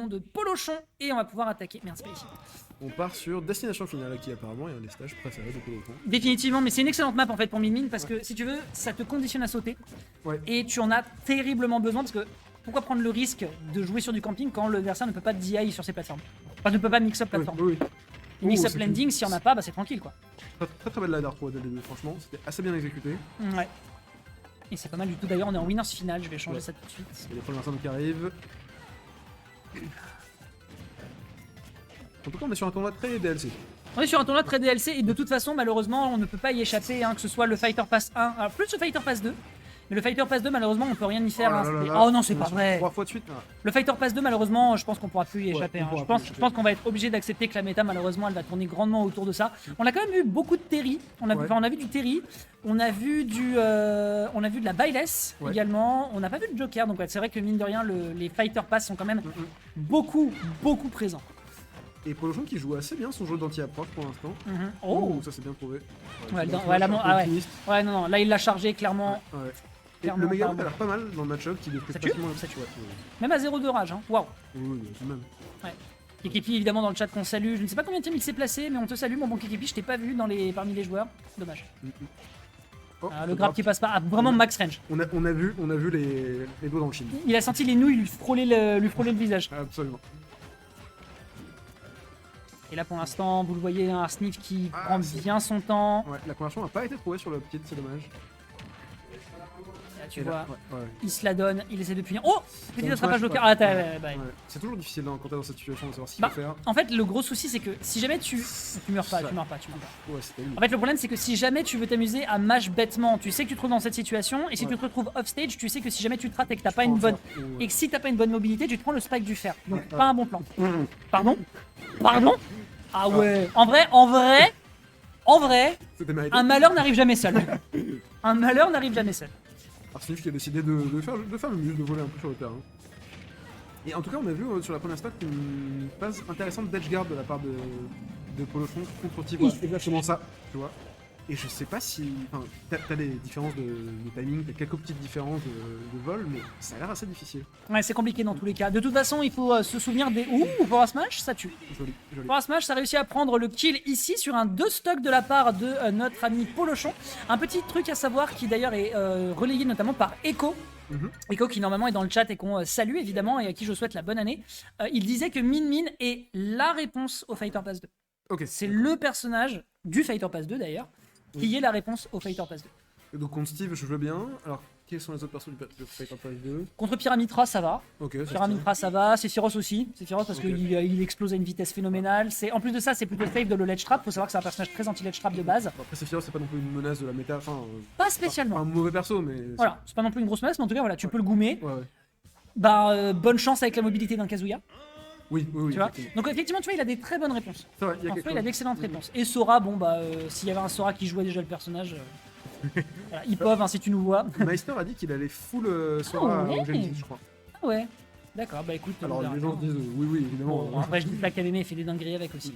direction de Polochon et on va pouvoir attaquer. Merde, c'est pas ici. On part sur Destination Finale qui apparemment est un des stages préférés de Polochon. Définitivement, mais c'est une excellente map en fait pour Min parce que si tu veux, ça te conditionne à sauter. Ouais. Et tu en as terriblement besoin parce que pourquoi prendre le risque de jouer sur du camping quand l'adversaire ne peut pas DI sur ses plateformes? Enfin, ne peut pas mix-up plateforme. Oui. Et mix-up c'est landing, si on a pas, bah c'est tranquille quoi. Très belle ladder pour dès le début, franchement, c'était assez bien exécuté. Ouais. Et c'est pas mal du tout. D'ailleurs, on est en winners final, je vais changer ça tout de suite. Il y a les premières zones qui arrivent. En tout cas, on est sur un tournoi très DLC. On est sur un tournoi très DLC et de toute façon, malheureusement, on ne peut pas y échapper, hein, que ce soit le Fighter Pass 1, alors plus le Fighter Pass 2. Mais le Fighter Pass 2, malheureusement, on peut rien y faire. Oh là hein, là c'était- là. oh non, c'est pas vrai. 3 fois de suite. Ah. Le Fighter Pass 2, malheureusement, je pense qu'on pourra plus y échapper. on hein. pourra Je plus pense, y je échapper. pense qu'on va être obligé d'accepter que la méta, malheureusement, elle va tourner grandement autour de ça. On a quand même eu beaucoup de Terry. On a, Ouais. enfin, on a vu du Terry. On a vu de la Byless Ouais. également. On n'a pas vu de Joker. Donc ouais, c'est vrai que mine de rien, les Fighter Pass sont quand même beaucoup présents. Et Polochon qui joue assez bien son jeu d'anti-approche pour l'instant. Oh. Ça c'est bien trouvé. Ouais, C'est dans- bien ouais, trouvé, la je mon- suis un peu ah ouais. optimiste. Ouais, non, là il l'a chargé clairement. Ouais. Et Clairement, le Mega pardon. a l'air pas mal dans le match-up qui détruit Ça tue facilement. Ça tue. Ouais, Même à 0 de rage. Hein. Waouh. oui, tout de même. Kekepi évidemment dans le chat qu'on salue. Je ne sais pas combien de teams il s'est placé, mais on te salue mon bon Kekepi. Je t'ai pas vu parmi les joueurs. Dommage. Oh, Ah, le grab qui passe pas. Ah, vraiment max range. On a vu les doigts dans le chin. Il a senti les nouilles lui frôler le visage. Absolument. Et là pour l'instant, vous le voyez, un Arsnif qui Ah, prend c'est- bien son temps. Ouais, la conversion n'a pas été trouvée sur le petit, c'est dommage. Là, tu Et vois, là, ouais. il se la donne, il essaie de punir. Oh, petit Bon, attrapage smash, Joker. ouais. Ah, t'as. Ouais. bah, Ouais. C'est toujours difficile quand t'es dans cette situation de savoir ce qu'il Bah, faut faire. en fait, le gros souci, c'est que si jamais tu meurs pas, Ça- tu meurs pas. Ouais, c'était lui. En fait, le problème, c'est que si jamais tu veux t'amuser à mash bêtement, tu sais que tu te trouves dans cette situation, et si Ouais. tu te retrouves off stage, tu sais que si jamais tu te rates et que t'as pas une bonne, et que si t'as pas une bonne mobilité, tu te prends le spike du fer. Donc, Ouais. pas un bon plan. Pardon? Pardon? Ah ouais. En vrai, C'était mérité. un malheur n'arrive jamais seul. Un malheur n'arrive jamais seul. Arsnif qui a décidé de faire le muse, de voler un peu sur le terrain. Et en tout cas, on a vu sur la première stack une phase intéressante d'edgeguard de la part de Polochon contre Tivo. C'est exactement ça, tu vois. Et je sais pas si. Enfin, t'as des différences de timing, t'as quelques petites différences de vol, mais ça a l'air assez difficile. Ouais, c'est compliqué dans tous les cas. De toute façon, il faut se souvenir des. Ouh, Force Smash, ça tue. Joli. Force Smash, ça a réussi à prendre le kill ici sur un 2 stock de la part de notre ami Polochon. Un petit truc à savoir qui d'ailleurs est relayé notamment par Echo. Mhm. Echo qui normalement est dans le chat et qu'on salue évidemment et à qui je souhaite la bonne année. Il disait que Min Min est la réponse au Fighter Pass 2. Ok. C'est le personnage du Fighter Pass 2 d'ailleurs qui est la réponse au Fighter Pass 2. Et donc contre Steve, je veux bien. Alors, quels sont les autres persos du Fighter Pass 2? Contre Pyramitra, ça va. Ok, ça Pyramitra, ça va. Sephiroth aussi. Sephiroth parce Ok. qu'il explose à une vitesse phénoménale. En plus de ça, c'est plutôt safe de le ledge trap. Faut savoir que c'est un personnage très anti-ledge trap de base. Bon, après, Sephiroth, c'est pas non plus une menace de la méta. Enfin, Pas pas spécialement. un mauvais perso, mais. Voilà, c'est pas non plus une grosse menace, mais en tout cas, voilà, tu peux le goumer. Ouais. Bah, bonne chance avec la mobilité d'un Kazuya. Oui, Tu vois. effectivement. Donc effectivement, tu vois, il a des très bonnes réponses. C'est vrai, il y a En quelque soi, il a chose. d'excellentes réponses. Et Sora, bon bah, s'il y avait un Sora qui jouait déjà le personnage, voilà, Hip-Hop, hein, si tu nous vois. Meister a dit qu'il allait full Sora ouais. au Genesis, je crois. Ah ouais. D'accord, bah écoute. on Alors verra les gens bien. se disent oui, évidemment. Bon, après, je dis que l'Académie fait des dingueries avec aussi.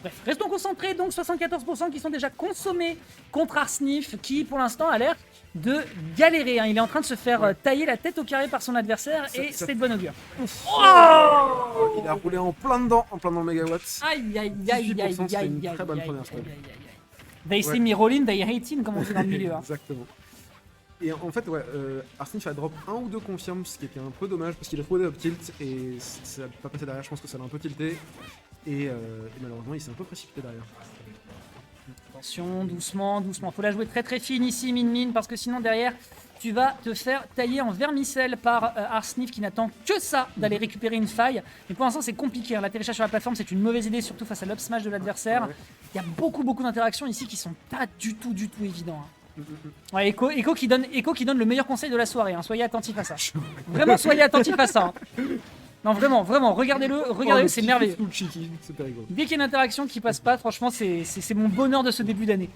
Bref, restons concentrés, donc 74% qui sont déjà consommés contre Arsnif, qui pour l'instant a l'air de galérer. Hein. Il est en train de se faire tailler la tête au carré par son adversaire et ça- c'est de bon augure. Oh, il a roulé en plein dedans mégawatts. Aïe aïe aïe 18%, aïe c'est aïe une aïe très bonne aïe, première aïe, step. aïe, aïe, aïe. They see Ouais. me rolling, they hate him, comme on dit dans le milieu. Hein. Exactement. Et en fait, ouais, Arsnif a drop 1 ou 2 confirmes, ce qui était un peu dommage parce qu'il a trouvé des up tilt et ça n'a pas passé derrière. Je pense que ça l'a un peu tilté et malheureusement il s'est un peu précipité derrière. Attention, doucement, doucement. Faut la jouer très très fine ici, Min parce que sinon derrière, tu vas te faire tailler en vermicelle par Arsnif qui n'attend que ça d'aller récupérer une faille. Mais pour l'instant, c'est compliqué. Hein. L'atterrissage sur la plateforme, c'est une mauvaise idée, surtout face à l'up smash de l'adversaire. Ouais. Il y a beaucoup d'interactions ici qui sont pas du tout évidents. Hein. Ouais, Echo qui donne le meilleur conseil de la soirée. Hein. Soyez attentifs à ça. Vraiment, soyez attentifs à ça. Hein. Non, vraiment, regardez-le, c'est merveilleux. Full cheeky, c'est rigolo. Dès qu'il y a une interaction qui passe pas, franchement, c'est mon bonheur de ce début d'année.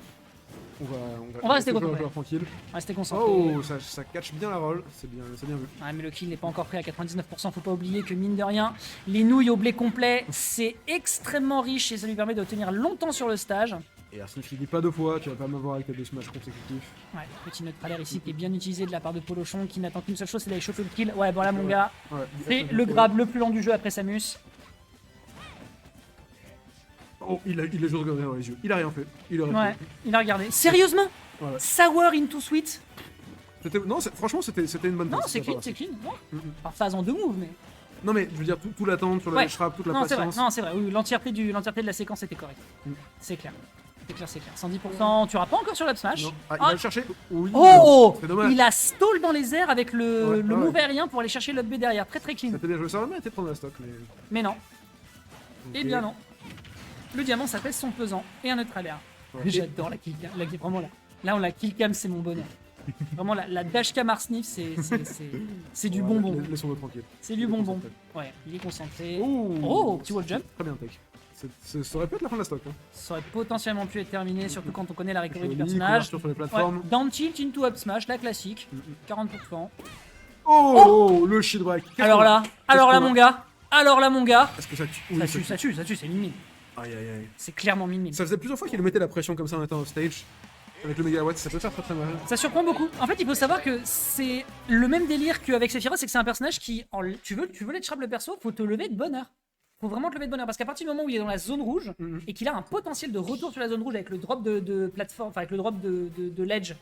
On va rester jouer concentré. tranquille. Restez concentrés. Oh, ça catch bien la roll, c'est bien vu. Ouais, mais le kill n'est pas encore prêt à 99%. Faut pas oublier que mine de rien, les nouilles au blé complet, c'est extrêmement riche et ça lui permet de tenir longtemps sur le stage. Et Arsnif qui dit pas deux fois, tu vas pas m'avoir avec tes 2 smash consécutifs. Ouais, petit neutralaire ici qui est bien utilisé de la part de Polochon, qui n'attend qu'une seule chose, c'est d'aller choper le kill. Ouais, bon là mon gars, Ouais, c'est le grab le plus long du jeu après Samus. Oh, il a juste regardé dans les yeux. Il a rien fait. Il aurait Ouais, pu. il a regardé. Sérieusement Ouais. Sour into sweet. Non, franchement, c'était une bonne Non, phase, c'est ça clean, va. c'est clean. Ouais. Mhm. Par phase en 2 moves, mais... Non, mais je veux dire, tout l'attente sur le Ouais. dash trap, toute la Non, c'est vrai, patience. non, c'est vrai. Oui, l'entièreté de la séquence était correcte. Mm. C'est clair. C'est clair, c'est clair. 110%, tu auras pas encore sur l'up smash. Non. Ah, il Ah. va le chercher. Oui. Oh, C'est dommage. il a stall dans les airs avec le Ouais, move ouais. aérien pour aller chercher l'up B derrière. Très très clean. C'était bien joué. Ça aurait bien été de prendre la stock, mais. Mais non. Ok. Eh bien non. Le diamant, ça pèse son pesant. Et un neutralaire. Ouais. J'adore la kill cam. Vraiment là. Là, on la kill cam, c'est mon bonheur. Vraiment, la dash cam Arsnif, c'est du Ouais, bonbon. Laissons-le tranquille. C'est du Il est bonbon. concentré. Ouais, il est concentré. Oh, Oh, petit wall jump. Très bien, tech. Ça aurait pu être la fin de la stock. Hein. Ça aurait potentiellement pu être terminé, surtout quand on connaît la recovery du Joli, personnage. couverture sur les Ouais, plateformes. down tilt into up smash, la classique. 40%. Oh, le shield break. Alors là, qu'on a mon gars. Alors là, mon gars. Est-ce que ça tue? Ça Oui, tue, ça tue, ça tue, c'est mine. Aïe, aïe, aïe. C'est clairement mine. Ça faisait plusieurs fois qu'il nous mettait la pression comme ça en étant off stage. Avec le mégawatt, ça peut faire très très mal. Ça surprend beaucoup. En fait, il faut savoir que c'est le même délire qu'avec Sephiroth, c'est que c'est un personnage qui, tu veux les trap le perso, faut te lever de bonne heure. Faut vraiment te lever de bonne heure parce qu'à partir du moment où il est dans la zone rouge et qu'il a un potentiel de retour sur la zone rouge avec le drop de plateforme, enfin avec le drop de ledge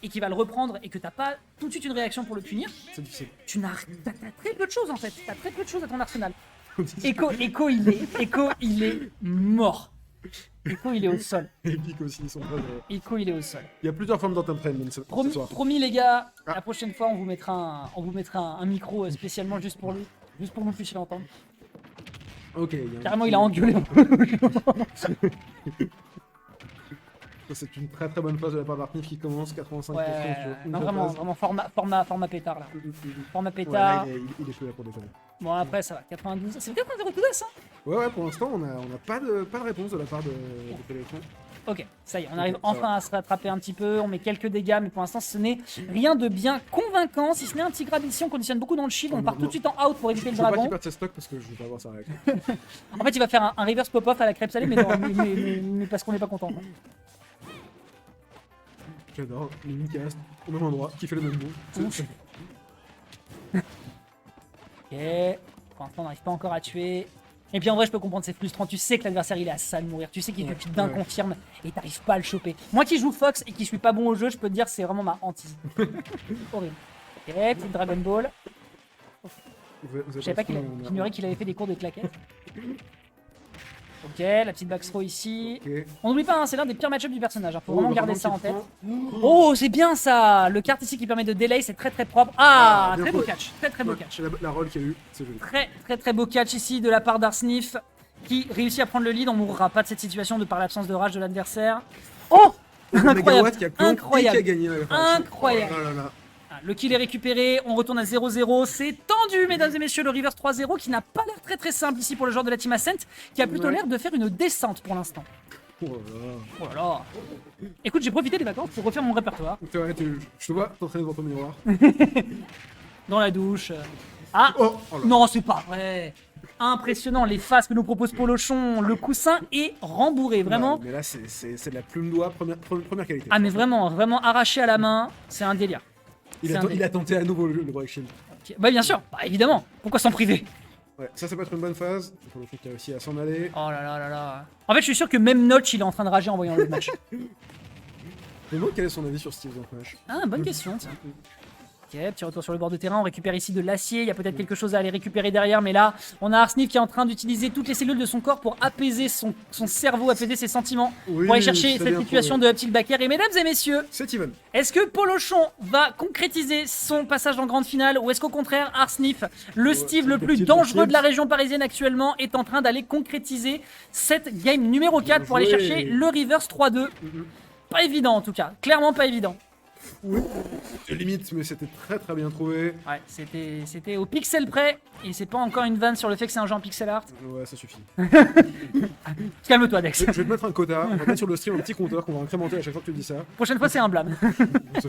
et qu'il va le reprendre et que t'as pas tout de suite une réaction pour le punir, C'est difficile. t'as très peu de choses en fait. T'as très peu de choses à ton arsenal. Echo, il est mort. Echo, il est au sol. Epic aussi, ils sont pas. Echo, il est au sol. Il y a plusieurs formes d'entertainment ce soir. Promis les gars, Ah. la prochaine fois on vous mettra un micro spécialement juste pour lui, juste pour que vous puissiez l'entendre. Ok. Il y a un Carrément petit- il a engueulé. Ça, c'est une très très bonne phase de la part d'Artnif qui commence 85% Ouais, sur une non, seule vraiment, phase. vraiment format pétard là. Format Ouais, pétard. là, il est plus là pour déconner. Bon après ça va, 92. C'est 92 tout ça. Ouais, pour l'instant, on a pas de réponse de la part de Téléphone. Ok, ça y est, on arrive ça enfin à se rattraper un petit peu, on met quelques dégâts, mais pour l'instant ce n'est rien de bien convaincant, si ce n'est un petit grab ici, on conditionne beaucoup dans le shield, on part tout de suite en out pour éviter le Je veux pas qu'il dragon. perde ses stocks parce que je veux pas avoir sa réaction. En fait il va faire un reverse pop-off à la crêpe salée, mais, mais parce qu'on n'est pas content. J'adore, les mini-cast, au même endroit, qui fait le même move. Ouf. Ok, pour l'instant on n'arrive pas encore à tuer. Et puis en vrai je peux comprendre, c'est frustrant, tu sais que l'adversaire il est à ça de mourir, tu sais qu'il te pite d'un confirme et t'arrives pas à le choper. Moi qui joue Fox et qui suis pas bon au jeu, je peux te dire c'est vraiment ma hantise. Horrible. Ok, petite Dragon Ball. Je savais pas j'ignorais qu'il avait fait des cours de claquettes. Ok, la petite backthrow ici. Ok. On n'oublie pas, hein, c'est l'un des pires match-ups du personnage, hein, faut Oh, vraiment bah, garder vraiment ça en petit tête. Oh, c'est bien ça. Le carte ici qui permet de delay, c'est très très propre. Ah, bien très beau joué. catch, très beau Ouais, catch. c'est la roll qu'il y a eu, c'est joli. Très beau catch ici de la part d'Arsnif qui réussit à prendre le lead. On mourra pas de cette situation de par l'absence de rage de l'adversaire. Oh, Le incroyable, mégawatt qui a planté, incroyable. qui a gagné la réparation. Incroyable. Oh là là. Ah, le kill est récupéré, on retourne à 0-0, c'est tendu mesdames et messieurs, le reverse 3-0 qui n'a pas l'air très simple ici pour le joueur de la team Ascent, qui a plutôt Ouais. l'air de faire une descente pour l'instant. Oh là là. Oh là là. Écoute, j'ai profité des vacances pour refaire mon répertoire, C'est vrai, je te vois t'entraîner devant ton miroir. dans la douche. Ah, Oh, oh là. non c'est pas vrai. Impressionnant, les faces que nous propose Polochon, le coussin est rembourré, vraiment. Ouais, mais là, c'est de la plume d'oie première qualité. Ah mais vraiment arraché à la main, c'est un délire. Il a tenté à nouveau le Break Shield. Ok. Bah bien sûr, bah, évidemment, pourquoi s'en priver? Ouais, ça peut être une bonne phase. Pour le fait qu'il a réussi à s'en aller. Oh là là là là. En fait, je suis sûr que même Notch, il est en train de rager en voyant le match. Mais moi, quel est son avis sur Steve Smash? Ah, bonne question, tiens. Ok, petit retour sur le bord de terrain, on récupère ici de l'acier, il y a peut-être quelque chose à aller récupérer derrière, mais là, on a Arsnif qui est en train d'utiliser toutes les cellules de son corps pour apaiser son cerveau, apaiser ses sentiments, Oui, pour aller chercher très cette bien situation trouvé. de Uptilt Backer. Et mesdames et messieurs, C'est Even. est-ce que Polochon va concrétiser son passage en grande finale, ou est-ce qu'au contraire, Arsnif, le Steve le plus petit dangereux petit. de la région parisienne actuellement, est en train d'aller concrétiser cette game numéro 4 pour aller joué. chercher le reverse 3-2? Pas évident en tout cas, clairement pas évident. Oui. Limite, mais c'était très bien trouvé. Ouais, c'était au pixel près, et c'est pas encore une vanne sur le fait que c'est un jeu en pixel art. Ouais, ça suffit. Calme-toi, Dex. Je vais te mettre un quota. On va mettre sur le stream un petit compteur qu'on va incrémenter à chaque fois que tu dis ça. Prochaine fois, c'est un blâme. C'est-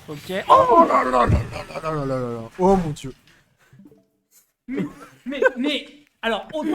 Ok. Oh, Oh là là là là là là là là là. Oh mon dieu. mais, alors, autant